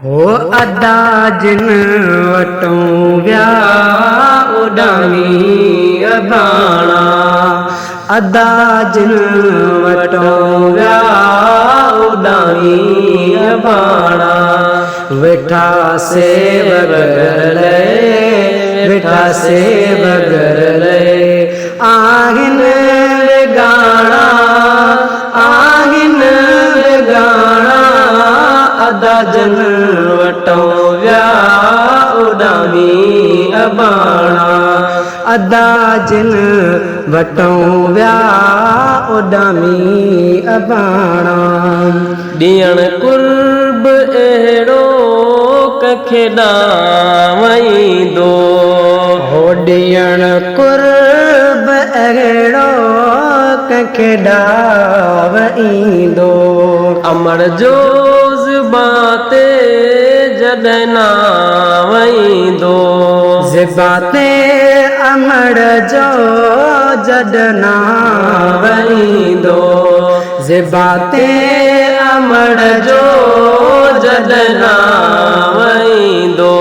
हो अदा जिन वटों व्या उडामी अबाणा, अदा जिन वटों व्या उडामी अबाणा। वेठा से बगर ले, वेठा से बगर ले, आहिन गाना, आहिन गाना। अदा जन वटों व्या उडामी अबाणा, अदा जिन वटों व्या उडामी अबाणा। ॾियण कुर्ब अहिड़ो कंहिंखे ॾावईंदो, हो ॾियण कुर्ब अहिड़ो कंहिंखे ॾावईंदो। अमर जो ज़ुबाते जॾहिं नावईंदो, ज़िबाते अमर जो जॾहिं नावईंदो, ज़िबाते अमर जो जॾहिं नावईंदो।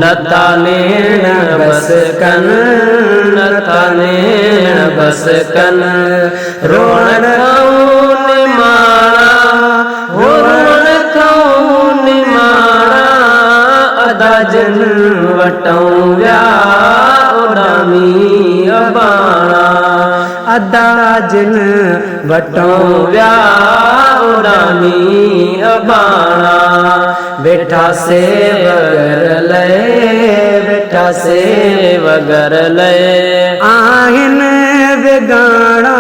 नथा नेण बस कन, नथा नेण बस कन, रोण खाऊं निमाणा, हो रोण खाऊं निमाणा। अदा जिन वटों व्या उडामी अबाणा, अदा जिन वटों व्या उडामी अबाणा। वेठा से वगर ले, वेठा से वगर ले, आहिन बेगाणा,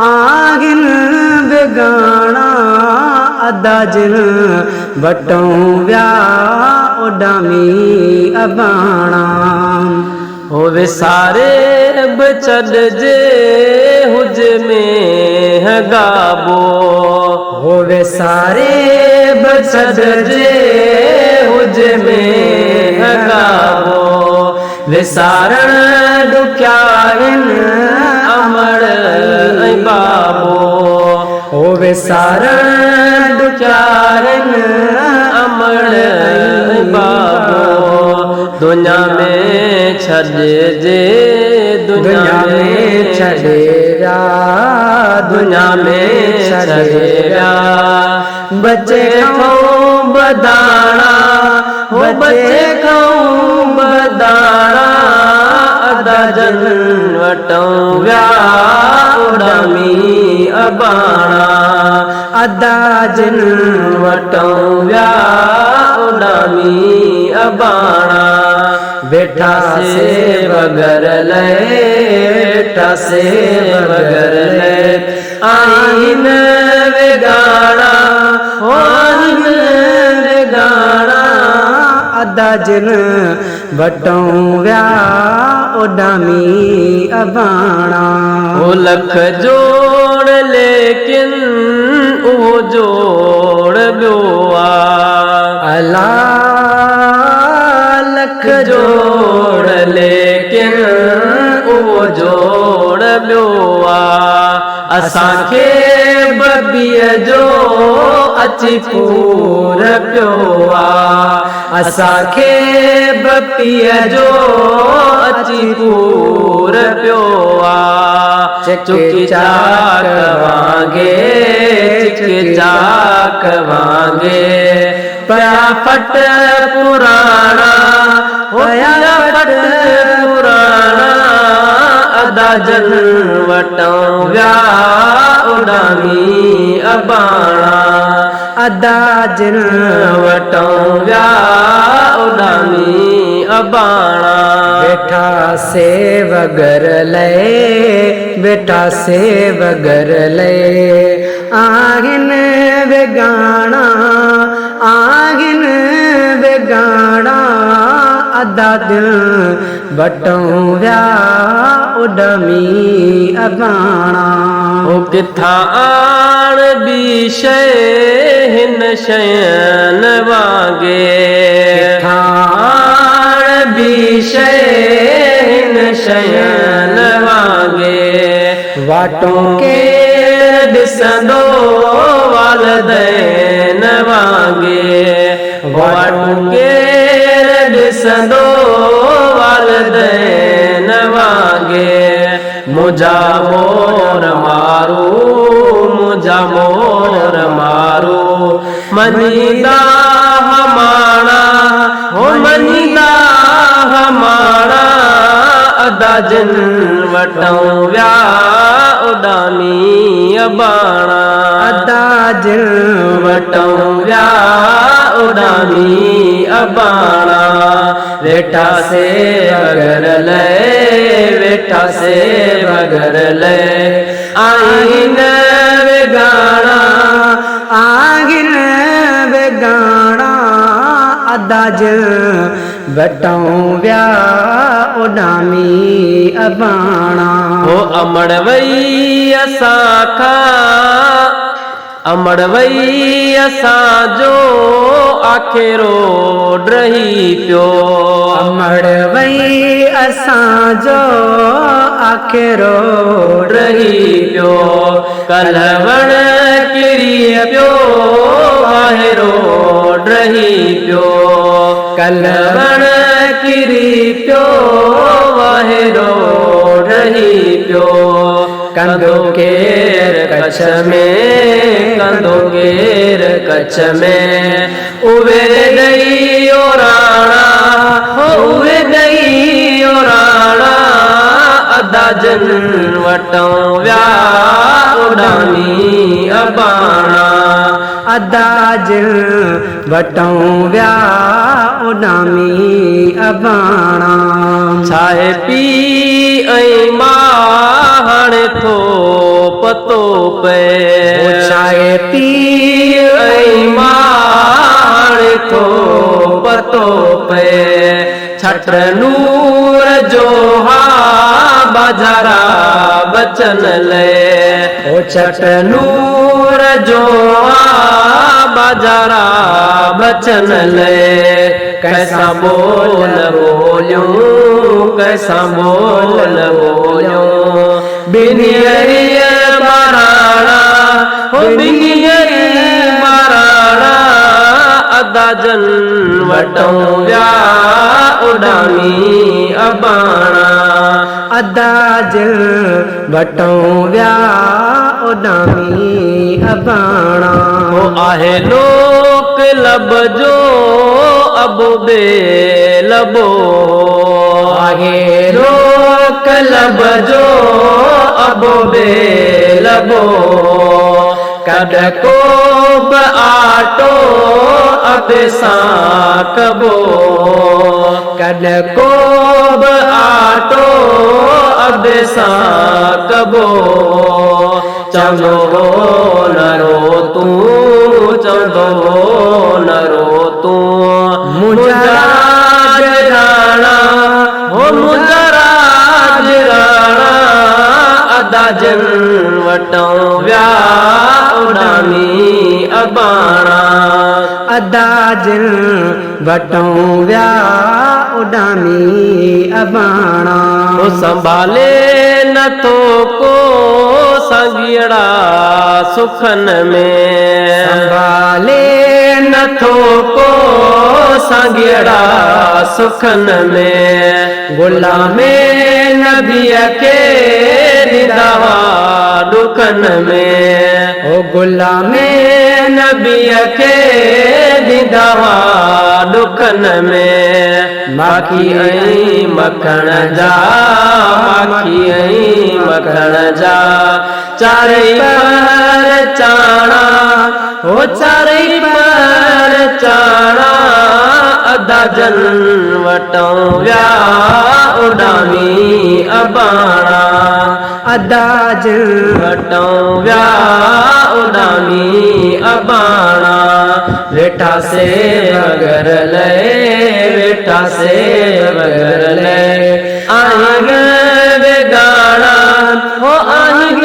आहिन बेगाणा। अदा जिन वटों व्या उडामी अबाणा। हो विसारे बछड़जे हुज में हगाबो, हो विसारे बछड़जे हुज में हगाबो। विसारण ॾुखियाइन अमर ऐं बाबो, हो विसारण ॾुखियाइन अमर ऐं बाबो। दुनिया में छॾजे, दुनिया में छॾेगा, दुनिया में छॾेगा। बचे खाऊं बदाणा, हो बचे खाऊं बदाणा। अदा जन वटों व्या उडामी अबाणा, अदा जिन वटों व्या उडामी अबाणा। वेठा से बगर ले, वेठा से बगर ले, आहिन वेगाणा, हो आहिन वेगाणा। अदा जिन वटों व्या उडामी अबाणा। हो लख जोड़ लेकिन उहो जोड़ ॿियो आ, अला लख जोड़ लेकिन उहो जोड़ ॿियो आ। असांखे बबीअ जो अची पूर पियो आ, असांखे बबीअ जो अची पूर पियो आ। चुकी चाक वांगे, चिक चाक वांगे, पया फट पुराणा, पया फट पुराणा। अदा जन वटों व्या उडामी अबाणा, अदा जिन वटों व्या उडामी अबाणा। वेठा से वगर ले, वेठा से वगर ले, आहिन वेगाणा, आहिन वेगाणा। अदा दिल वटों व्या उडामी अबाणा। ओ किथां आण ॿी शइ हिन शयन वांगे, किथां ॿी शइ हिन शयन वांगे। वाटों के ॾिसंदो वालदैन वांगे, वाटू केर ॾिसंदो वालदैन वांगे मुझा मोर मारू मुझा मोर मारू मनीदा हमारा हो मनीदा हमारा अदा जिन वटऊं व्या उडामी अबाणा अदा जिन वटऊं व्या उडामी अबाणा वेठा से बगर ले वेठा से बगर ले आइन बेगाणा आगिन बेगाणा अदा जिन वटऊं व्या उडामी अबाणा हो अमड़ वई असां खां अमड़ वई असां जो आखेरो ड्रही पियो अमड़ वई असां जो आखेरो ड्रही पियो कल वण किरी पियो वाहेरो ड्रही पियो कल वण किरी पियो वाहेरो ड्रही पियो कंदो केर कच्छ में कंदो केर कच्छ में उवे दई राणा उवे दई राणा अदा जन वटऊं व्या उडामी अबाणा अदा जिन वटऊं व्या उडामी अबाणा छाहे पी ऐं मां हाणे थो पतो पए छाए पी ऐं मां हाणे थो पतो पए छट नूर जो हा बाजारा बचन ले ओ छट नूर जो हा बाजारा बचन ले कैसा बोल बोलियूं कैसा बोल बोलियूं बिनियरी माराणा हो बिनियरी माराणा अदा जन वटऊं व्या उडामी अबाणा अदा जिन वटऊं व्या उडामी अबाणा हो आहे लोक लब जो अबो बे लबो आहे लोक लब जो अबो बे लबो कद को ब आटो अबे सां कबो कद को ब आटो अबे सां कबो चवंदो न रो तूं चवंदो न रो तूं मुंहिंजा राज राणा हो मुंहिंजा राज राणा अदा जिन वटऊं व्या उडामी अबाणा अदा जिन वटऊं व्या उडामी अबाणा हो संभाले नथो को संगियड़ा सुखन में संभाले नथो को संगियड़ा सुखन में गुलामे नबीअ के निदावा दुखन में ओ गुलामे नबीअ के निदावा दुखन में माखी ऐं मखण जा माखी ऐं मखण जा चारई पर चाणा हो चारई पर चाणा अदा जन वटऊं व्या उडामी अबाणा अदा जिन वटऊं व्या उडामी अबाणा वेठा से बगर ले वेठा से बगर ले आहिन बेगाणा हो आहिन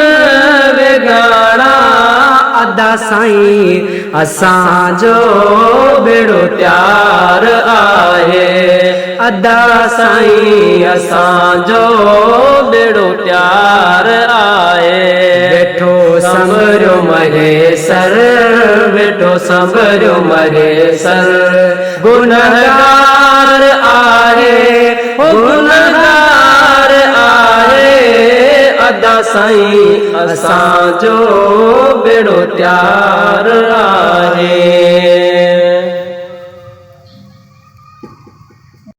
बेगाणा अदा साईं असांजो बेड़ो त्यार आहे अदा साईं असांजो बेड़ो त्यार आहे वेठो संभरो महेसर वेठो संभरियो मरे सर गुनहगार आहे गुनहगार आहे अदा साईं असांजो बेड़ो त्यार आहे।